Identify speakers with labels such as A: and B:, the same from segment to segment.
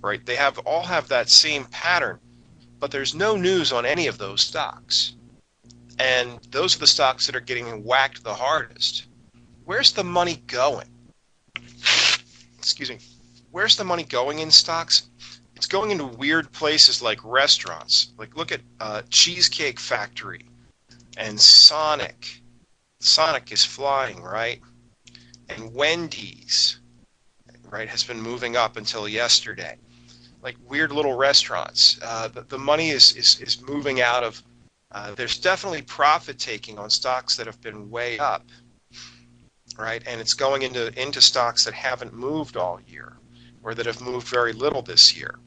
A: right? They all have that same pattern, but there's no news on any of those stocks. And those are the stocks that are getting whacked the hardest. Where's the money going? Excuse me. Where's the money going in stocks? It's going into weird places like restaurants. Like look at Cheesecake Factory and Sonic. Sonic is flying, right? And Wendy's, right, has been moving up until yesterday. Like weird little restaurants. The money is moving out of. There's definitely profit taking on stocks that have been way up, right? And it's going into stocks that haven't moved all year, or that have moved very little this year,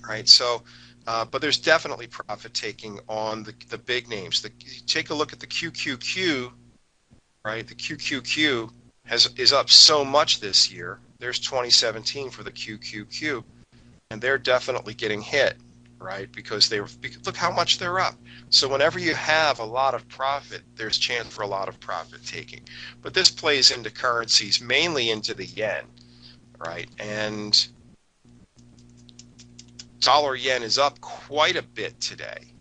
A: right? So, but there's definitely profit taking on the big names. Take a look at the QQQ, right? The QQQ is up so much this year. There's 2017 for the QQQ, and they're definitely getting hit, right? Because look how much they're up. So whenever you have a lot of profit, there's chance for a lot of profit taking. But this plays into currencies, mainly into the yen, right? And dollar yen is up quite a bit today,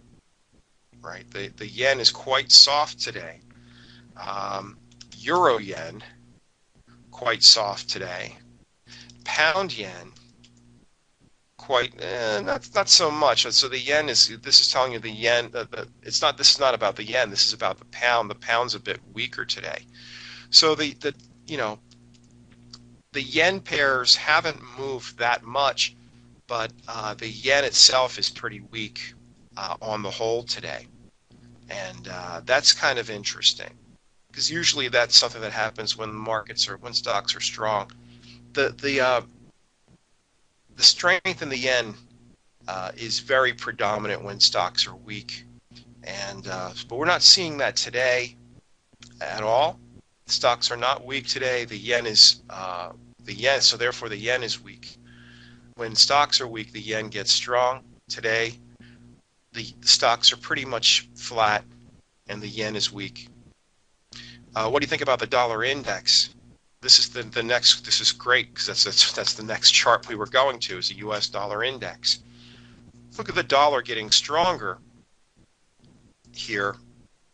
A: right? The yen is quite soft today. Euro yen, quite soft today. Pound yen, quite not so much. So the yen this is telling you the yen. This is not about the yen. This is about the pound. The pound's a bit weaker today. So the yen pairs haven't moved that much, but the yen itself is pretty weak on the whole today, and that's kind of interesting because usually that's something that happens when when stocks are strong. The strength in the yen is very predominant when stocks are weak, and but we're not seeing that today at all. Stocks are not weak today. The yen is so therefore the yen is weak. When stocks are weak, the yen gets strong. Today, the stocks are pretty much flat, and the yen is weak. What do you think about the dollar index? This is the next. This is great because that's the next chart we were going to is the U.S. dollar index. Look at the dollar getting stronger here,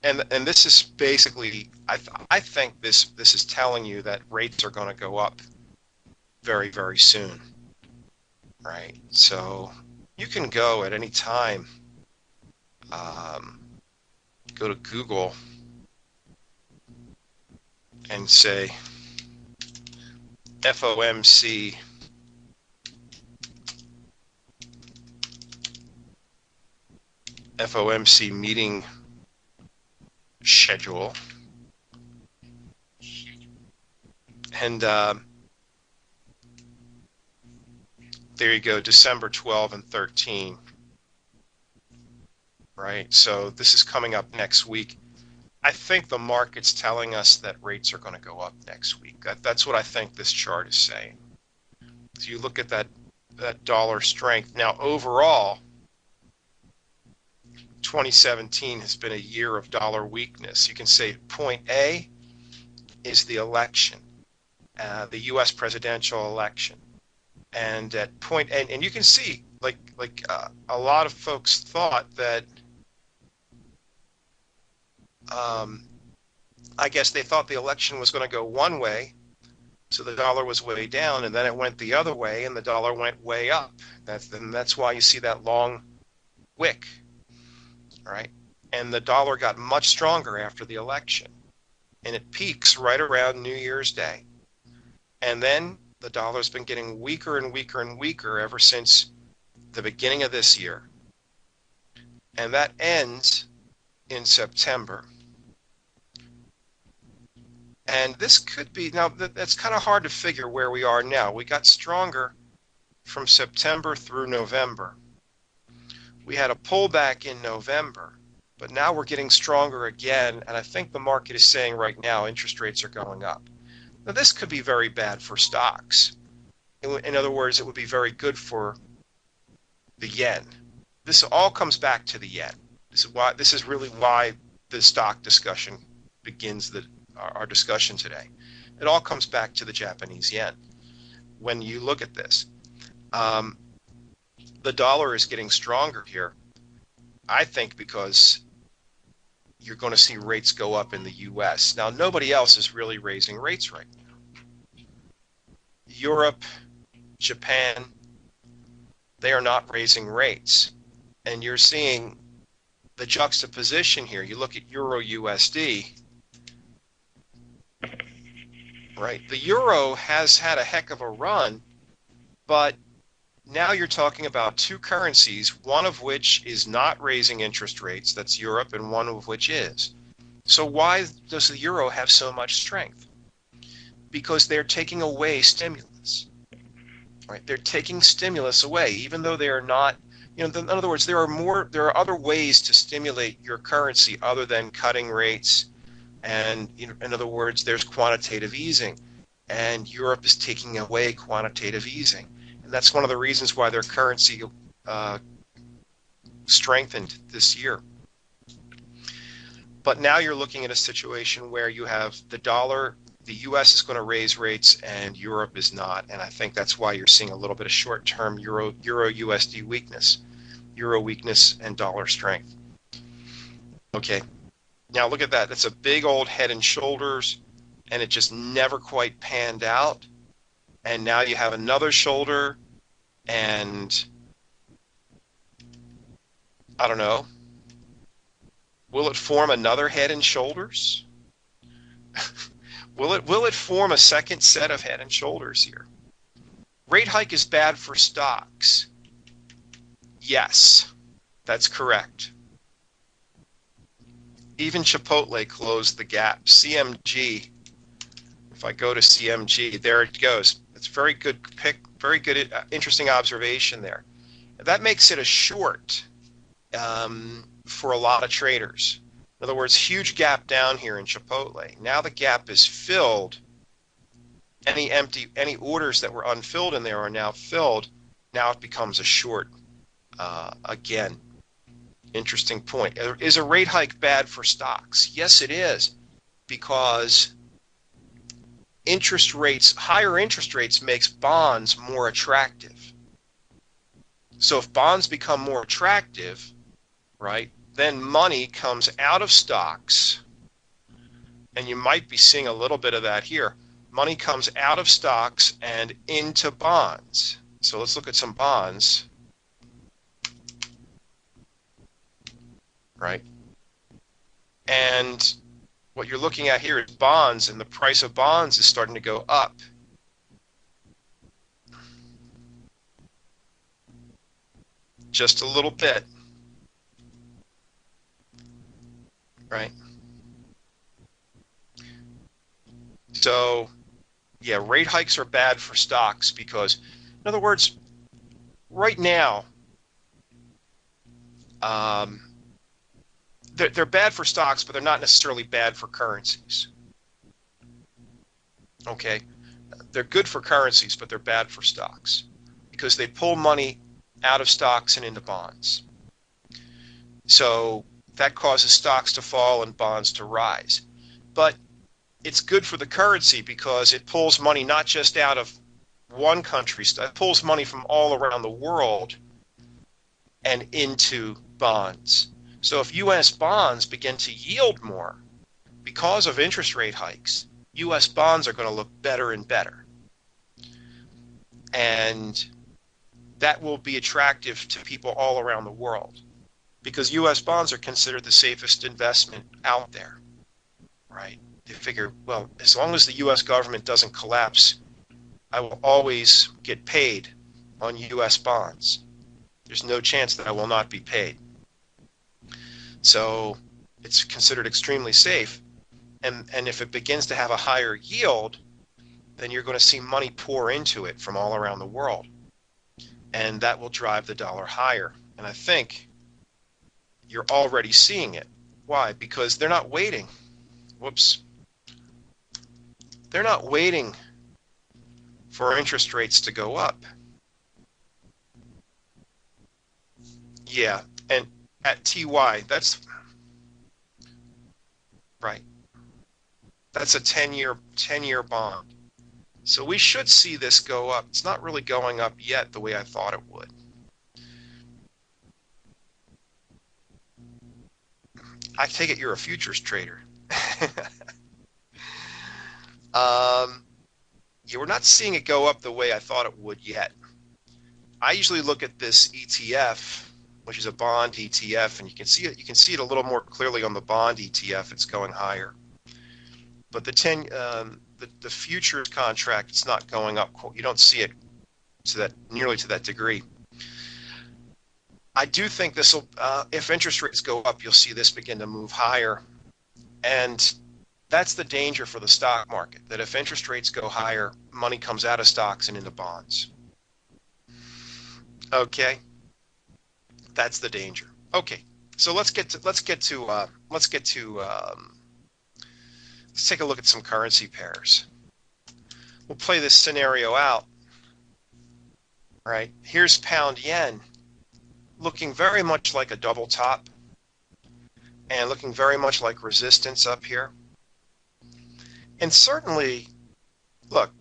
A: and this is basically. I think this is telling you that rates are going to go up very, very soon, right? So you can go at any time. Go to Google and say FOMC meeting schedule, and there you go, December 12 and 13, right? So this is coming up next week. I think the market's telling us that rates are going to go up next week. That's what I think this chart is saying. So you look at that dollar strength. Now, overall, 2017 has been a year of dollar weakness. You can say point A is the election, the U.S. presidential election. And at point, and you can see, like a lot of folks thought that, I guess they thought the election was going to go one way, so the dollar was way down, and then it went the other way, and the dollar went way up. That's why you see that long wick, right? And the dollar got much stronger after the election, and it peaks right around New Year's Day. And then the dollar's been getting weaker and weaker and weaker ever since the beginning of this year. And that ends in September. And this could be, now that's kind of hard to figure where we are now. We got stronger from September through November. We had a pullback in November, but now we're getting stronger again. And I think the market is saying right now interest rates are going up. Now this could be very bad for stocks. In other words, it would be very good for the yen. This all comes back to the yen. This is really why the stock discussion begins our discussion today. It all comes back to the Japanese yen. When you look at this, Um, the dollar is getting stronger here, I think, because you're going to see rates go up in the U.S. Now, nobody else is really raising rates right now. Europe, Japan, they are not raising rates. And you're seeing the juxtaposition here. You look at Euro USD, right? The euro has had a heck of a run, but now you're talking about two currencies, one of which is not raising interest rates, that's Europe, and one of which is. So why does the euro have so much strength? Because they're taking away stimulus, right? They're taking stimulus away, even though they are not, in other words, there are other ways to stimulate your currency other than cutting rates. And in other words, there's quantitative easing, and Europe is taking away quantitative easing. And that's one of the reasons why their currency strengthened this year. But now you're looking at a situation where you have the dollar, the U.S. is going to raise rates, and Europe is not. And I think that's why you're seeing a little bit of short-term Euro USD weakness, Euro weakness and dollar strength. Okay, now look at that. That's a big old head and shoulders, and it just never quite panned out. And now you have another shoulder, and I don't know. Will it form another head and shoulders? Will it form a second set of head and shoulders here? Rate hike is bad for stocks. Yes, that's correct. Even Chipotle closed the gap. CMG, if I go to CMG, there it goes. It's a very good pick, very good, interesting observation there. That makes it a short for a lot of traders. In other words, huge gap down here in Chipotle. Now the gap is filled. Any orders that were unfilled in there are now filled. Now it becomes a short again. Interesting point. Is a rate hike bad for stocks? Yes, it is, because higher interest rates makes bonds more attractive. So if bonds become more attractive, right, then money comes out of stocks, and you might be seeing a little bit of that here. Money comes out of stocks and into bonds. So let's look at some bonds, right? And what you're looking at here is bonds, and the price of bonds is starting to go up. Just a little bit, right? So, yeah, rate hikes are bad for stocks because, in other words, right now, they're bad for stocks, but they're not necessarily bad for currencies. Okay? They're good for currencies, but they're bad for stocks because they pull money out of stocks and into bonds. So that causes stocks to fall and bonds to rise. But it's good for the currency because it pulls money not just out of one country, it pulls money from all around the world and into bonds. So if U.S. bonds begin to yield more because of interest rate hikes, U.S. bonds are going to look better and better. And that will be attractive to people all around the world because U.S. bonds are considered the safest investment out there, right? They figure, well, as long as the U.S. government doesn't collapse, I will always get paid on U.S. bonds. There's no chance that I will not be paid. So it's considered extremely safe. And if it begins to have a higher yield, then you're going to see money pour into it from all around the world. And that will drive the dollar higher. And I think you're already seeing it. Why? Because they're not waiting. Whoops. They're not waiting for interest rates to go up. Yeah, and at TY, that's right. That's a 10-year bond. So we should see this go up. It's not really going up yet the way I thought it would. I take it you're a futures trader. Yeah, we're not seeing it go up the way I thought it would yet. I usually look at this ETF, which is a bond ETF, and you can see it. You can see it a little more clearly on the bond ETF. It's going higher, but the futures contract, it's not going up. You don't see it to that nearly to that degree. I do think this will, if interest rates go up, you'll see this begin to move higher, and that's the danger for the stock market. That if interest rates go higher, money comes out of stocks and into bonds. Okay, that's the danger. Okay, so let's take a look at some currency pairs. We'll play this scenario out. All right, here's pound yen, looking very much like a double top and looking very much like resistance up here. And certainly, look,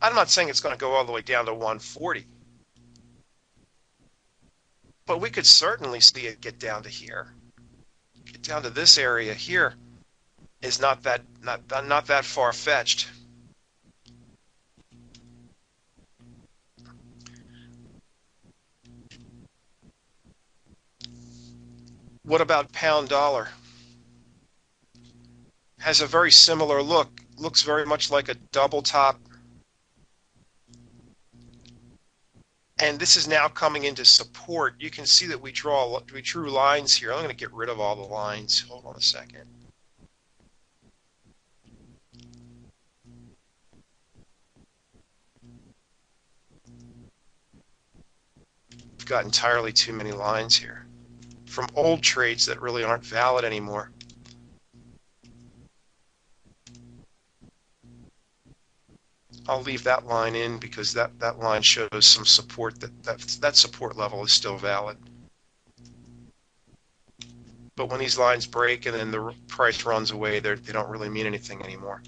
A: I'm not saying it's going to go all the way down to 140. But we could certainly see it get down to here. Get down to this area here is not that far-fetched. What about pound dollar? Has a very similar look. Looks very much like a double top. And this is now coming into support. You can see that we drew lines here. I'm going to get rid of all the lines. Hold on a second. We've got entirely too many lines here from old trades that really aren't valid anymore. I'll leave that line in because that line shows some support, that support level is still valid. But when these lines break and then the price runs away, they don't really mean anything anymore.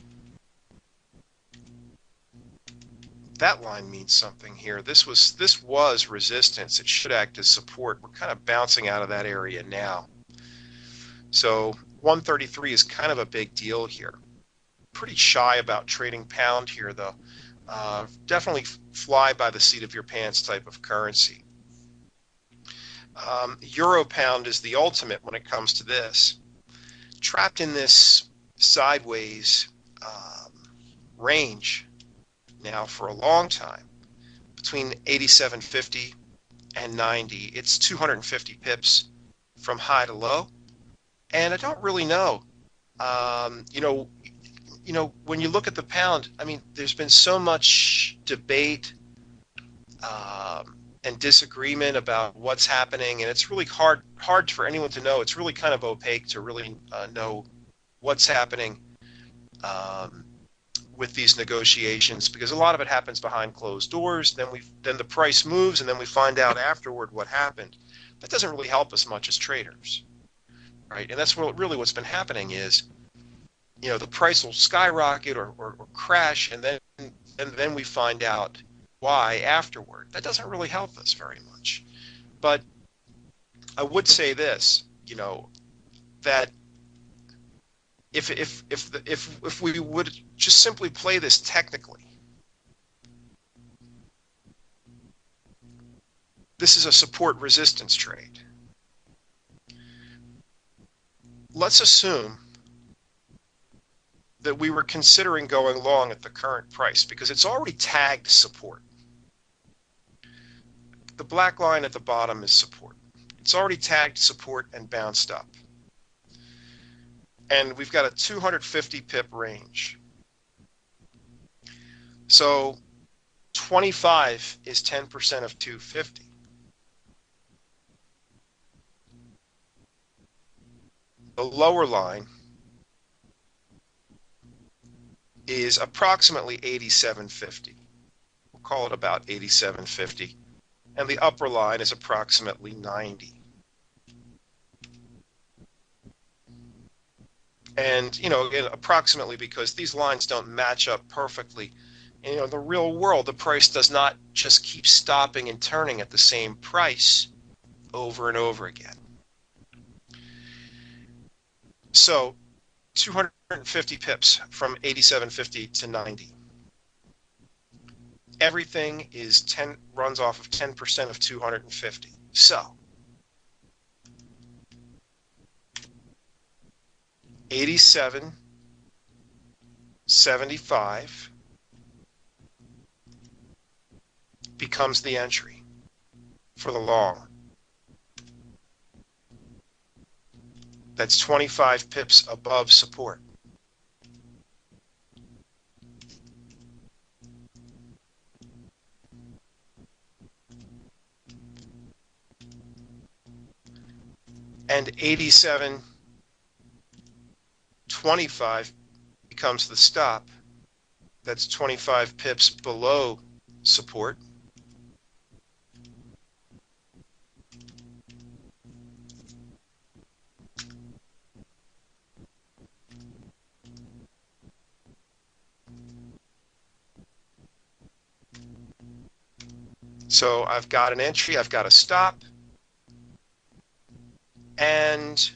A: That line means something here. This was resistance. It should act as support. We're kind of bouncing out of that area now. So 133 is kind of a big deal here. Pretty shy about trading pound here, though. Definitely fly by the seat of your pants type of currency. Euro pound is the ultimate when it comes to this. Trapped in this sideways range now for a long time, between 87.50 and 90. It's 250 pips from high to low, and I don't really know. When you look at the pound, I mean, there's been so much debate and disagreement about what's happening, and it's really hard for anyone to know. It's really kind of opaque to really know what's happening with these negotiations, because a lot of it happens behind closed doors. Then the price moves, and then we find out afterward what happened. That doesn't really help us much as traders, right? And that's really what's been happening is, the price will skyrocket or crash, and then we find out why afterward. That doesn't really help us very much. But I would say this, that if we would just simply play this technically, this is a support resistance trade. Let's assume that we were considering going long at the current price because it's already tagged support. The black line at the bottom is support. It's already tagged support and bounced up. And we've got a 250 pip range. So 25 is 10% of 250. The lower line is approximately 87.50. We'll call it about 87.50. And the upper line is approximately 90. And, again, approximately, because these lines don't match up perfectly. And, in the real world, the price does not just keep stopping and turning at the same price over and over again. So 250 pips from 87.50 to 90. Everything runs off of 10% of 250. So 87.75 becomes the entry for the long. That's 25 pips above support. And 87.25 becomes the stop. That's 25 pips below support. So I've got an entry, I've got a stop, and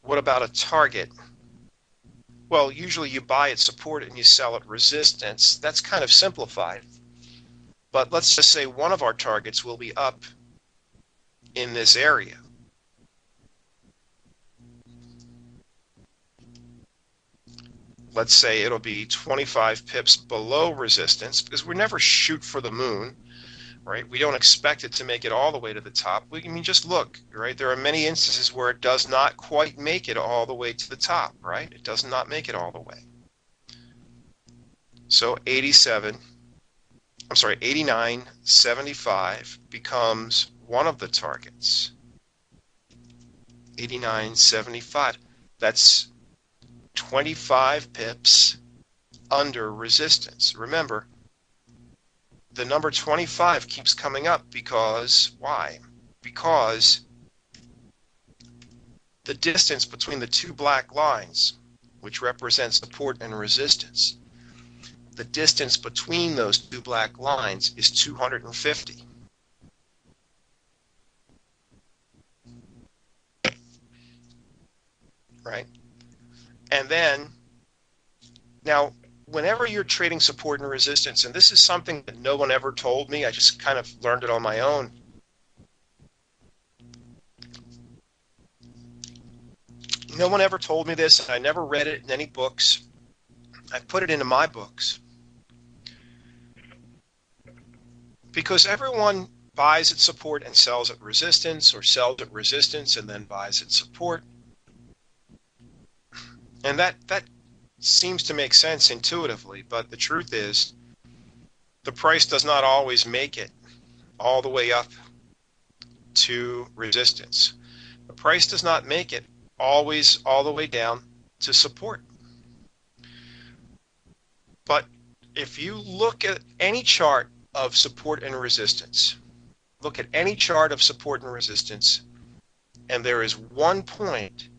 A: what about a target? Well, usually you buy at support and you sell at resistance. That's kind of simplified. But let's just say one of our targets will be up in this area. Let's say it'll be 25 pips below resistance, because we never shoot for the moon, right? We don't expect it to make it all the way to the top. Just look, right? There are many instances where it does not quite make it all the way to the top, right? It does not make it all the way. So 89.75 becomes one of the targets. 89.75. That's 25 pips under resistance. Remember, the number 25 keeps coming up because, why? Because the distance between the two black lines, which represents support and resistance, the distance between those two black lines is 250. Right? And then, now, whenever you're trading support and resistance, and this is something that no one ever told me, I just kind of learned it on my own. No one ever told me this, and I never read it in any books. I put it into my books. Because everyone buys at support and sells at resistance, or sells at resistance and then buys at support. And that seems to make sense intuitively, but the truth is the price does not always make it all the way up to resistance. The price does not make it always all the way down to support. But if you look at any chart of support and resistance, look at any chart of support and resistance, and there is one point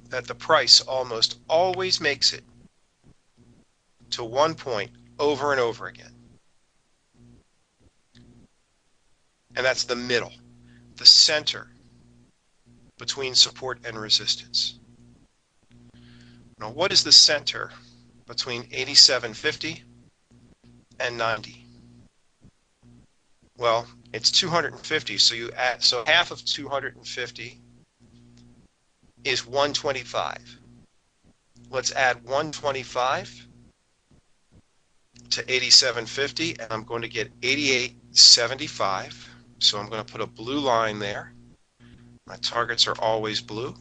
A: that the price almost always makes it to one point over and over again. And that's the middle, the center between support and resistance. Now, what is the center between 87.50 and 90? Well, it's 250, so half of 250 is 125. Let's add 125 to 87.50, and I'm going to get 88.75. So I'm going to put a blue line there. My targets are always blue.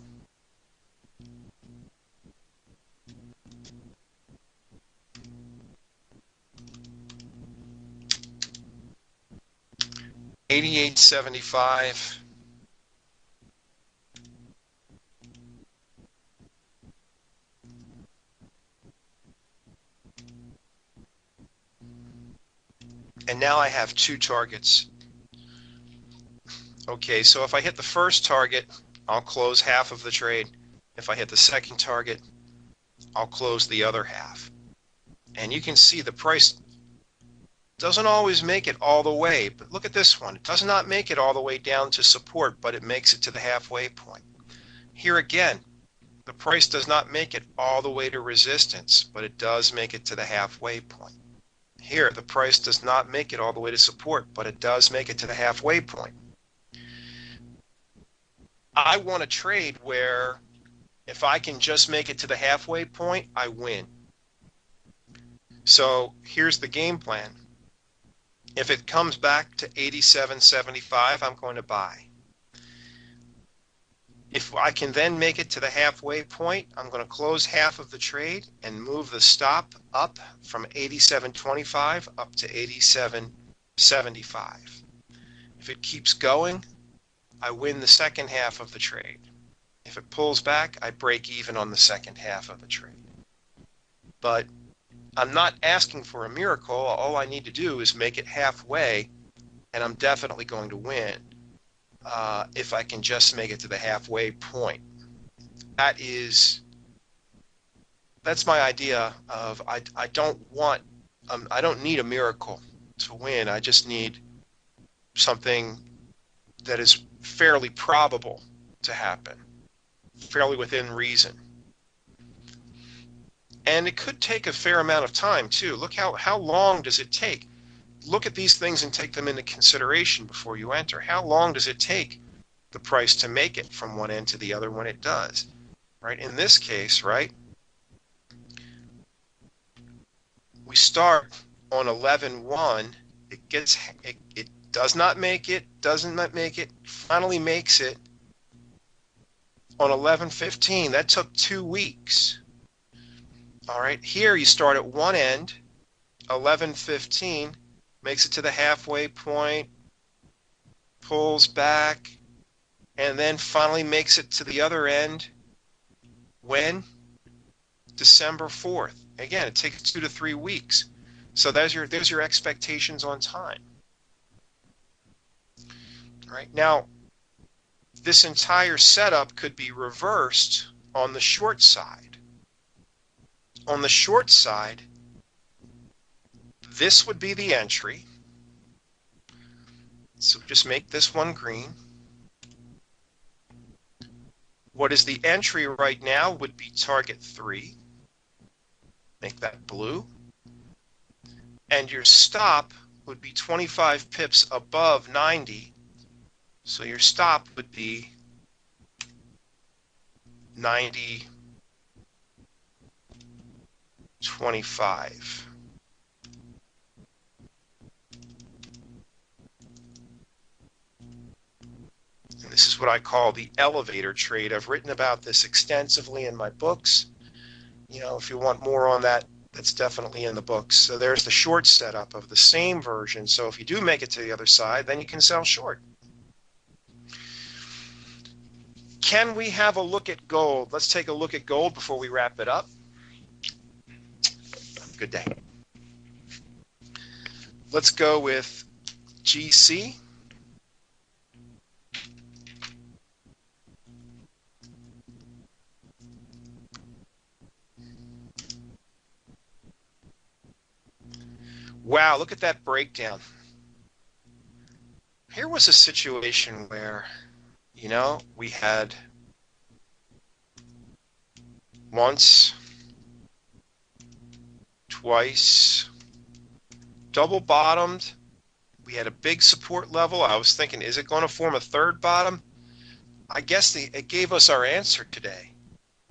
A: $88.75. And now I have two targets. Okay, so if I hit the first target, I'll close half of the trade. If I hit the second target, I'll close the other half. And you can see the price doesn't always make it all the way, but look at this one. It does not make it all the way down to support, but it makes it to the halfway point. Here again, the price does not make it all the way to resistance, but it does make it to the halfway point. Here, the price does not make it all the way to support, but it does make it to the halfway point. I want a trade where if I can just make it to the halfway point, I win. So here's the game plan. If it comes back to 87.75, I'm going to buy. If I can then make it to the halfway point, I'm going to close half of the trade and move the stop up from 87.25 up to 87.75. If it keeps going, I win the second half of the trade. If it pulls back, I break even on the second half of the trade. But I'm not asking for a miracle. All I need to do is make it halfway, and I'm definitely going to win if I can just make it to the halfway point. That's my idea of I don't need a miracle to win. I just need something that is fairly probable to happen, fairly within reason. And it could take a fair amount of time too. Look how long does it take? Look at these things and take them into consideration before you enter. How long does it take the price to make it from one end to the other when it does? Right? In this case, right? We start on 11.1. It does not make it, doesn't make it, finally makes it on 11.15. That took 2 weeks. All right, here you start at one end, 11.15, makes it to the halfway point, pulls back, and then finally makes it to the other end. When? December 4th. Again, it takes 2 to 3 weeks. So there's your expectations on time. All right, now, this entire setup could be reversed on the short side. On the short side, this would be the entry. So just make this one green. What is the entry right now would be target 3. Make that blue. And your stop would be 25 pips above 90. So your stop would be 90.25. And this is what I call the elevator trade. I've written about this extensively in my books. You know, if you want more on that, that's definitely in the books. So there's the short setup of the same version. So if you do make it to the other side, then you can sell short. Can we have a look at gold? Let's take a look at gold before we wrap it up. Good day. Let's go with GC. Wow, look at that breakdown. Here was a situation where, you know, we had once, twice, double bottomed. We had a big support level. I was thinking, is it going to form a third bottom? I guess it gave us our answer today.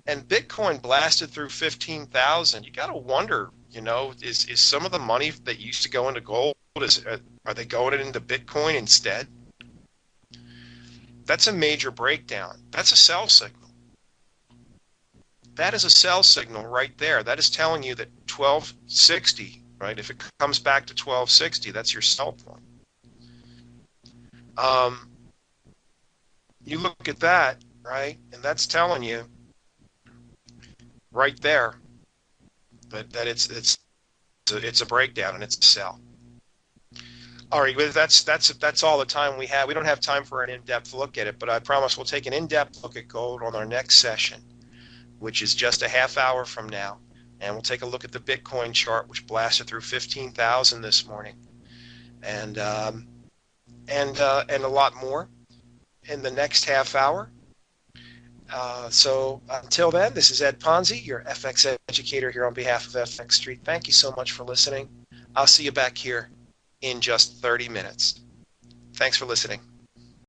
A: And Bitcoin blasted through 15,000. You got to wonder, you know, is some of the money that used to go into gold, are they going into Bitcoin instead? That's a major breakdown. That's a sell signal. That is a sell signal right there. That is telling you that 1260, right? If it comes back to 1260, that's your sell point. You look at that, right? And that's telling you right there that it's a breakdown and it's a sell. All right, well, that's all the time we have. We don't have time for an in-depth look at it, but I promise we'll take an in-depth look at gold on our next session, which is just a half hour from now. And we'll take a look at the Bitcoin chart, which blasted through 15,000 this morning, and and a lot more in the next half hour. So until then, this is Ed Ponsi, your FX educator here on behalf of FX Street. Thank you so much for listening. I'll see you back here in just 30 minutes. Thanks for listening.